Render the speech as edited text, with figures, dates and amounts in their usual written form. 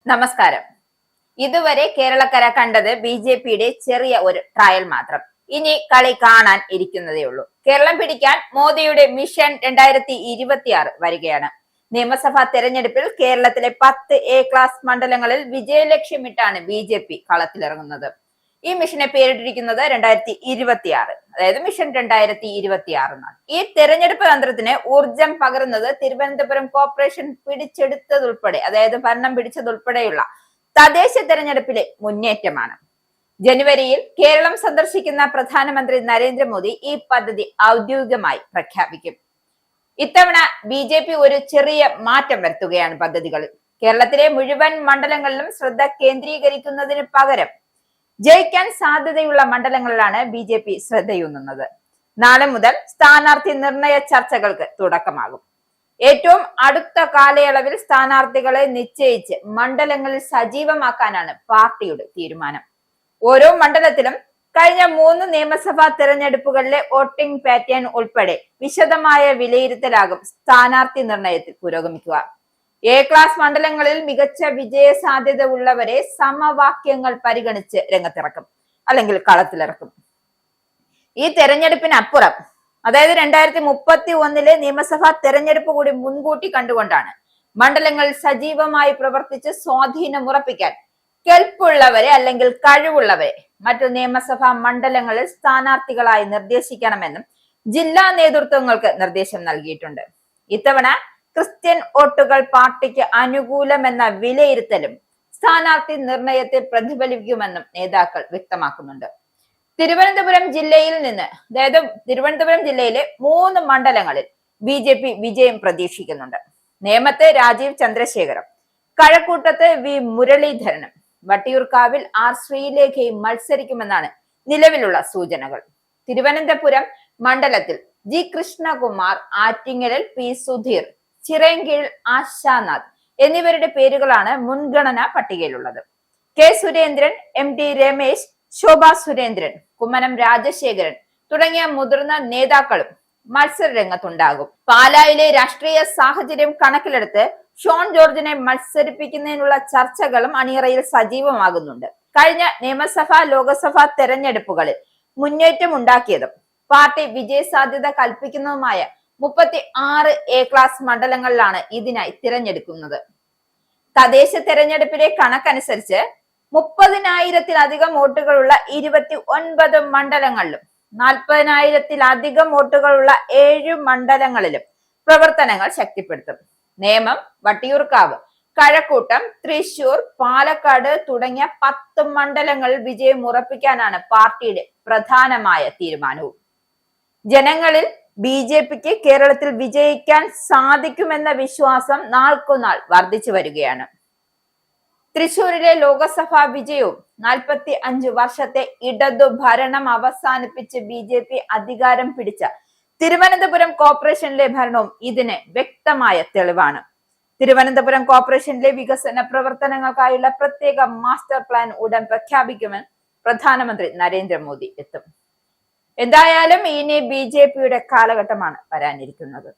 നമസ്കാരം. ഇതുവരെ കേരളക്കര കണ്ടത് ബി.ജെ.പിയുടെ ചെറിയ ഒരു ട്രയൽ മാത്രം. ഇനി കളി കാണാൻ ഇരിക്കുന്നതേ ഉള്ളൂ. കേരളം പിടിക്കാൻ മോദിയുടെ മിഷൻ 2026 വരികയാണ്. നിയമസഭാ തെരഞ്ഞെടുപ്പിൽ കേരളത്തിലെ 10 എ ക്ലാസ് മണ്ഡലങ്ങളിൽ വിജയലക്ഷ്യമിട്ടാണ് ബി.ജെ.പി കളത്തിലിറങ്ങുന്നത്. ഈ മിഷനെ പേരിട്ടിരിക്കുന്നത് 2026, അതായത് മിഷൻ 2026 എന്നാണ്. ഈ തെരഞ്ഞെടുപ്പ് തന്ത്രത്തിന് ഊർജം പകരുന്നത് തിരുവനന്തപുരം കോർപ്പറേഷൻ പിടിച്ചെടുത്തതുൾപ്പെടെ, അതായത് ഭരണം പിടിച്ചതുൾപ്പെടെയുള്ള തദ്ദേശ തെരഞ്ഞെടുപ്പിലെ മുന്നേറ്റമാണ്. ജനുവരിയിൽ കേരളം സന്ദർശിക്കുന്ന പ്രധാനമന്ത്രി നരേന്ദ്രമോദി ഈ പദ്ധതി ഔദ്യോഗികമായി പ്രഖ്യാപിക്കും. ഇത്തവണ ബി.ജെ.പി ഒരു ചെറിയ മാറ്റം വരുത്തുകയാണ് പദ്ധതികളിൽ. കേരളത്തിലെ മുഴുവൻ മണ്ഡലങ്ങളിലും ശ്രദ്ധ കേന്ദ്രീകരിക്കുന്നതിന് പകരം ജയിക്കാൻ സാധ്യതയുള്ള മണ്ഡലങ്ങളിലാണ് ബി.ജെ.പി ശ്രദ്ധയൂന്നുന്നത്. നാളെ മുതൽ സ്ഥാനാർത്ഥി നിർണയ ചർച്ചകൾക്ക് തുടക്കമാകും. ഏറ്റവും അടുത്ത കാലയളവിൽ സ്ഥാനാർത്ഥികളെ നിശ്ചയിച്ച് മണ്ഡലങ്ങളിൽ സജീവമാക്കാനാണ് പാർട്ടിയുടെ തീരുമാനം. ഓരോ മണ്ഡലത്തിലും കഴിഞ്ഞ 3 നിയമസഭാ തെരഞ്ഞെടുപ്പുകളിലെ വോട്ടിംഗ് പാറ്റേൺ ഉൾപ്പെടെ വിശദമായ വിലയിരുത്തലാകും സ്ഥാനാർത്ഥി നിർണയത്തിൽ പുരോഗമിക്കുക. എ ക്ലാസ് മണ്ഡലങ്ങളിൽ മികച്ച വിജയ സാധ്യത ഉള്ളവരെ സമവാക്യങ്ങൾ പരിഗണിച്ച് രംഗത്തിറക്കും, അല്ലെങ്കിൽ കളത്തിലിറക്കും. ഈ തെരഞ്ഞെടുപ്പിനപ്പുറം, അതായത് 2031 നിയമസഭാ തെരഞ്ഞെടുപ്പ് കൂടി മുൻകൂട്ടി കണ്ടുകൊണ്ടാണ് മണ്ഡലങ്ങളിൽ സജീവമായി പ്രവർത്തിച്ച് സ്വാധീനം ഉറപ്പിക്കാൻ കെൽപ്പുള്ളവരെ അല്ലെങ്കിൽ കഴിവുള്ളവരെ മറ്റു നിയമസഭാ മണ്ഡലങ്ങളിൽ സ്ഥാനാർത്ഥികളായി നിർദ്ദേശിക്കണമെന്നും ജില്ലാ നേതൃത്വങ്ങൾക്ക് നിർദ്ദേശം നൽകിയിട്ടുണ്ട്. ഇത്തവണ ക്രിസ്ത്യൻ വോട്ടുകൾ പാർട്ടിക്ക് അനുകൂലമെന്ന വിലയിരുത്തലും സ്ഥാനാർത്ഥി നിർണയത്തെ പ്രതിഫലിക്കുമെന്നും നേതാക്കൾ വ്യക്തമാക്കുന്നുണ്ട്. തിരുവനന്തപുരം ജില്ലയിലെ 3 മണ്ഡലങ്ങളിൽ ബി.ജെ.പി വിജയം പ്രതീക്ഷിക്കുന്നുണ്ട്. നേമത്ത് രാജീവ് ചന്ദ്രശേഖരം, കഴക്കൂട്ടത്ത് വി മുരളീധരനും വട്ടിയൂർക്കാവിൽ ആർ ശ്രീലേഖയും മത്സരിക്കുമെന്നാണ് നിലവിലുള്ള സൂചനകൾ. തിരുവനന്തപുരം മണ്ഡലത്തിൽ ജി കൃഷ്ണകുമാർ, ആറ്റിങ്ങലിൽ പി സുധീർ, ചിറയൻകീഴിൽ ആശാനാഥ് എന്നിവരുടെ പേരുകളാണ് മുൻഗണനാ പട്ടികയിലുള്ളത്. കെ സുരേന്ദ്രൻ, എം.ടി. രമേശ്, ശോഭാ സുരേന്ദ്രൻ, കുമ്മനം രാജശേഖരൻ തുടങ്ങിയ മുതിർന്ന നേതാക്കളും മത്സര രംഗത്തുണ്ടാകും. പാലായിലെ രാഷ്ട്രീയ സാഹചര്യം കണക്കിലെടുത്ത് ഷോൺ ജോർജിനെ മത്സരിപ്പിക്കുന്നതിനുള്ള ചർച്ചകളും അണിയറയിൽ സജീവമാകുന്നുണ്ട്. കഴിഞ്ഞ നിയമസഭാ ലോക്സഭാ തെരഞ്ഞെടുപ്പുകളിൽ മുന്നേറ്റം ഉണ്ടാക്കിയതും പാർട്ടി വിജയസാധ്യത കൽപ്പിക്കുന്നതുമായ 36 എ ക്ലാസ് മണ്ഡലങ്ങളിലാണ് ഇതിനായി തിരഞ്ഞെടുക്കുന്നത്. തദ്ദേശ തെരഞ്ഞെടുപ്പിലെ കണക്കനുസരിച്ച് 30,000-ലധികം വോട്ടുകളുള്ള 29 മണ്ഡലങ്ങളിലും 40,000-ലധികം വോട്ടുകളുള്ള 7 മണ്ഡലങ്ങളിലും പ്രവർത്തനങ്ങൾ ശക്തിപ്പെടുത്തും. നേമം, വട്ടിയൂർക്കാവ്, കഴക്കൂട്ടം, തൃശൂർ, പാലക്കാട് തുടങ്ങിയ 10 മണ്ഡലങ്ങളിൽ വിജയം ഉറപ്പിക്കാനാണ് പാർട്ടിയുടെ പ്രധാനമായ തീരുമാനവും. ജനങ്ങളിൽ ബി.ജെ.പിക്ക് കേരളത്തിൽ വിജയിക്കാൻ സാധിക്കുമെന്ന വിശ്വാസം നാൾക്കുനാൾ വർദ്ധിച്ചു വരികയാണ്. തൃശൂരിലെ ലോക്സഭാ വിജയവും 45 വർഷത്തെ ഇടതു ഭരണം അവസാനിപ്പിച്ച് ബി.ജെ.പി അധികാരം പിടിച്ച തിരുവനന്തപുരം കോർപ്പറേഷനിലെ ഭരണവും ഇതിന് വ്യക്തമായ തെളിവാണ്. തിരുവനന്തപുരം കോർപ്പറേഷനിലെ വികസന പ്രവർത്തനങ്ങൾക്കായുള്ള പ്രത്യേക മാസ്റ്റർ പ്ലാൻ ഉടൻ പ്രഖ്യാപിക്കുമെന്ന് പ്രധാനമന്ത്രി നരേന്ദ്രമോദി എത്തും. എന്തായാലും ഇനി ബി.ജെ.പിയുടെ കാലഘട്ടമാണ് വരാനിരിക്കുന്നത്.